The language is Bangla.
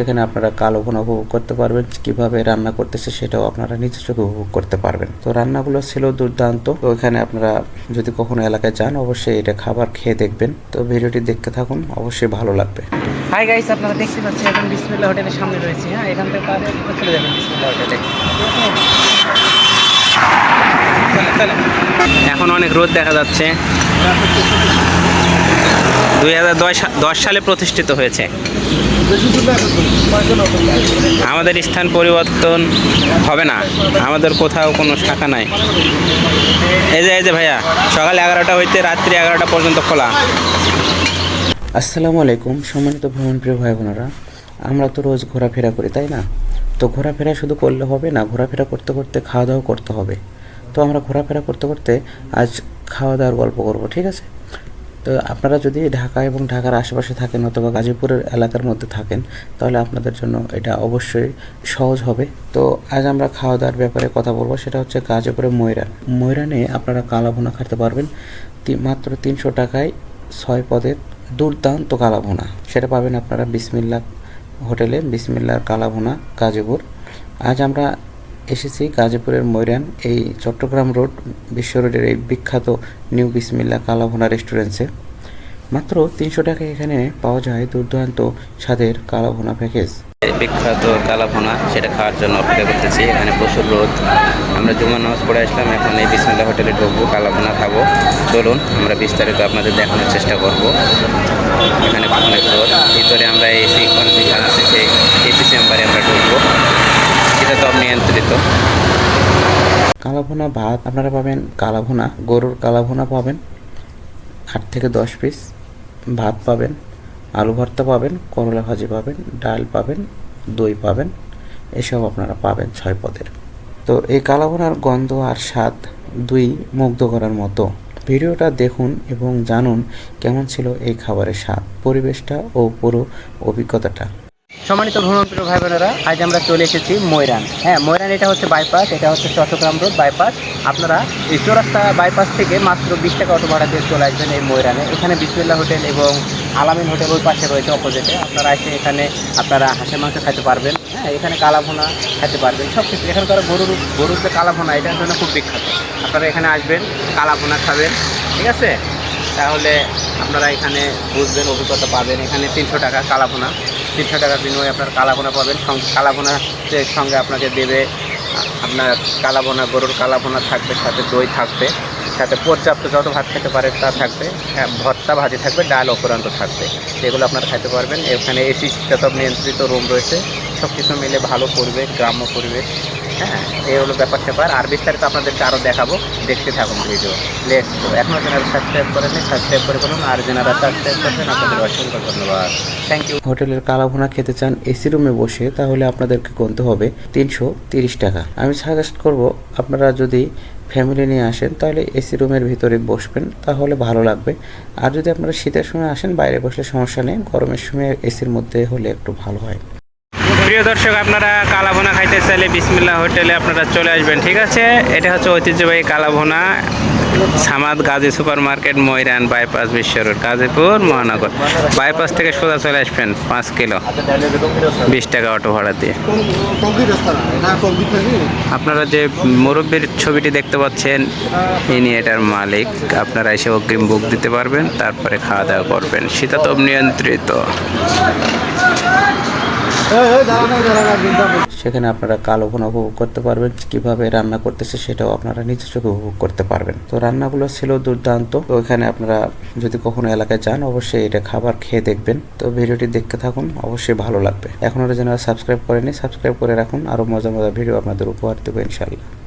সেখানে আপনারা কালো ভুনা উপভোগ করতে পারবেন, কিভাবে রান্না করতেছে সেটাও আপনারা নিজের চোখে উপভোগ করতে পারবেন। তো রান্নাগুলো ছিল দুর্দান্ত। তো এখানে আপনারা যদি কখনো এলাকায় যান অবশ্যই এটা খাবার খেয়ে দেখবেন। তো ভিডিওটি দেখতে থাকুন, অবশ্যই ভালো লাগবে। হাই গাইস, আপনারা দেখতে পাচ্ছেন এখন বিসমিল্লাহ হোটেলের সামনে রয়েছে। হ্যাঁ, এখান থেকে চলে যাবেন বিসমিল্লাহ হোটেলে। এখন অনেক রোদ দেখা যাচ্ছে। 2010 সালে প্রতিষ্ঠিত হয়েছে। আমাদের স্থান পরিবর্তন হবে না, আমাদের কোথাও কোনো শাখা নাই। এই যে ভাইয়া, সকাল 11টা হইতে রাত্রি 11টা পর্যন্ত খোলা। আসসালামু আলাইকুম সম্মানিত ভ্রমণপ্রিয় ভাই বোনেরা, আমরা তো রোজ ঘোরাফেরা করি তাই না? তো ঘোরাফেরা শুধু করলে হবে না, ঘোরাফেরা করতে করতে খাওয়া দাওয়া করতে হবে। তো আমরা ঘোরাফেরা করতে করতে আজ খাওয়া দাওয়ার গল্প করব, ঠিক আছে? তো আপনারা যদি ঢাকা এবং ঢাকার আশেপাশে থাকেন অথবা গাজীপুরের এলাকার মধ্যে থাকেন তাহলে আপনাদের জন্য এটা অবশ্যই সহজ হবে। তো আজ আমরা খাওয়া দাওয়ার ব্যাপারে কথা বলবো, সেটা হচ্ছে গাজীপুরের ময়রানে আপনারা কালা ভুনা খেতে পারবেন মাত্র 300 টাকায় 6 পদের দুর্দান্ত কালা ভুনা। সেটা পাবেন আপনারা বিসমিল্লাহ হোটেলে, বিসমিল্লাহর কালা ভুনা গাজীপুর। আজ আমরা এসেছি গাজীপুরের ময়রান, এই চট্টগ্রাম রোড বিশ্ব রোডের এই বিখ্যাত নিউ বিসমিল্লাহ কালা ভুনা রেস্টুরেন্টসে। মাত্র 300 টাকায় এখানে পাওয়া যায় দুর্দান্ত স্বাদের কালা ভুনা প্যাকেজ। বিখ্যাত কালা ভুনা, সেটা খাওয়ার জন্য অপেক্ষা করতেছি। এখানে প্রচুর রোদ। আমরা জুমার নামাজ পড়ে আসলাম, এখন এই বিসমিল্লাহ হোটেলে ঢুকবো, কালা ভুনা খাবো। চলুন আমরা বিস্তারিত আপনাদের দেখানোর চেষ্টা করব। এখানে অনেক রোদ, ভিতরে আমরা এসি কনফিগার আছে, সেই এসি চেম্বারে আমরা ঢুকবো। এটা তো নিয়ন্ত্রিত। কালা ভুনা ভাত আপনারা পাবেন, কালা ভুনা গরুর কালা ভুনা পাবেন 8 থেকে 10 পিস, ভাত পাবেন, আলু ভর্তা পাবেন, করলা ভাজি পাবেন, ডাল পাবেন, দই পাবেন, এসব আপনারা পাবেন 6 পদের। তো এই কালা ভুনার গন্ধ আর স্বাদ দুই মুগ্ধ করার মতো। ভিডিওটা দেখুন এবং জানুন কেমন ছিল এই খাবারের স্বাদ, পরিবেশটা ও পুরো অভিজ্ঞতাটা। সম্মানিত ভ্রমণপ্রিয় ভাই বোনেরা, আজ আমরা চলে এসেছি ময়রান। হ্যাঁ, ময়রান এটা হচ্ছে বাইপাস, এটা হচ্ছে চট্টগ্রাম রোড বাইপাস। আপনারা এই চৌরাস্তা বাইপাস থেকে মাত্র 20 টাকা অটো ভাড়া দিয়ে চলে আসবেন এই ময়রানে। এখানে বিসমিল্লাহ হোটেল এবং আলামিন হোটেল ওই পাশে রয়েছে অপোজিটে। আপনারা এসে এখানে আপনারা হাঁসের মাংস খেতে পারবেন। হ্যাঁ, এখানে কালা ভুনা খেতে পারবেন, সব কিছু। এখানকার গরুর যে কালা ভুনা, এটার জন্য খুব বিখ্যাত। আপনারা এখানে আসবেন, কালা ভুনা খাবেন, ঠিক আছে? তাহলে আপনারা এখানে বুঝবেন, অভিজ্ঞতা পাবেন। এখানে 300 টাকা কালা ভুনা, 300 টাকার বিনিময়ে আপনার কালা ভুনা পাবেন। কালা ভুনার সঙ্গে আপনাকে দেবে আপনার কালা ভুনা, গরুর কালা ভুনা থাকবে, সাথে দই থাকবে, সাথে পর্যাপ্ত যত ভাত খেতে পারে তা থাকবে, ভর্তা ভাজি থাকবে, ডাল অপরান্ত থাকবে। এগুলো আপনারা খেতে পারবেন। এখানে এসি সব নিয়ন্ত্রিত রুম রয়েছে, সব কিছু মিলে ভালো পরিবেশ, গ্রাম্য পরিবেশ। হ্যাঁ, এই হলো ব্যাপার। আর বিস্তারিত আপনাদেরকে আরও দেখাবো, দেখতে থাকুন ভিডিও। Let's go. এখনও যারা সাবস্ক্রাইব করেননি সাবস্ক্রাইব করে ফেলুন, আর যারা সাবস্ক্রাইব করবেন আপনাদের অসংখ্য ধন্যবাদ, থ্যাংক ইউ। হোটেলের কালা ভুনা খেতে চান এসি রুমে বসে, তাহলে আপনাদেরকে গুনতে হবে 330 টাকা। আমি সাজেস্ট করব আপনারা যদি ফ্যামিলি নিয়ে আসেন তাহলে এসি রুমের ভিতরে বসবেন, তাহলে ভালো লাগবে। আর যদি আপনারা শীতের সময় আসেন বাইরে বসলে সমস্যা নেই, গরমের সময় এসির মধ্যে হলে একটু ভালো হয়। প্রিয় দর্শক, আপনারা কালা ভুনা খাইতে চাইলে বিসমিল্লাহ হোটেলে আপনারা চলে আসবেন, ঠিক আছে? এটা হচ্ছে ঐতিহ্যবাহী কালা ভুনা, সামাদ গাজী সুপার মার্কেট, ময়রান বাইপাস, বিশ্ব রোড, গাজীপুর মহানগর। বাইপাস থেকে সোজা চলে আসবেন 5 কিলো, 20 টাকা অটো ভাড়া দিয়ে। আপনারা যে মুরব্বীর ছবিটি দেখতে পাচ্ছেন, ইনি এটার মালিক। আপনারা এসে অগ্রিম বুক দিতে পারবেন, তারপরে খাওয়া দাওয়া করবেন, শীতাতপ নিয়ন্ত্রিত। সেখানে আপনারা কালো ভুনা উপভোগ করতে পারবেন, কিভাবে রান্না করতেছে সেটাও আপনারা নিজের চোখে উপভোগ করতে পারবেন। তো রান্নাগুলো ছিল দুর্দান্ত। তো এখানে আপনারা যদি কখনো এলাকায় যান অবশ্যই এটা খাবার খেয়ে দেখবেন। তো ভিডিওটি দেখতে থাকুন, অবশ্যই ভালো লাগবে। এখনও যারা সাবস্ক্রাইব করেনি সাবস্ক্রাইব করে রাখুন, আরও মজার ভিডিও আপনাদের উপহার দেবো ইনশাল্লাহ।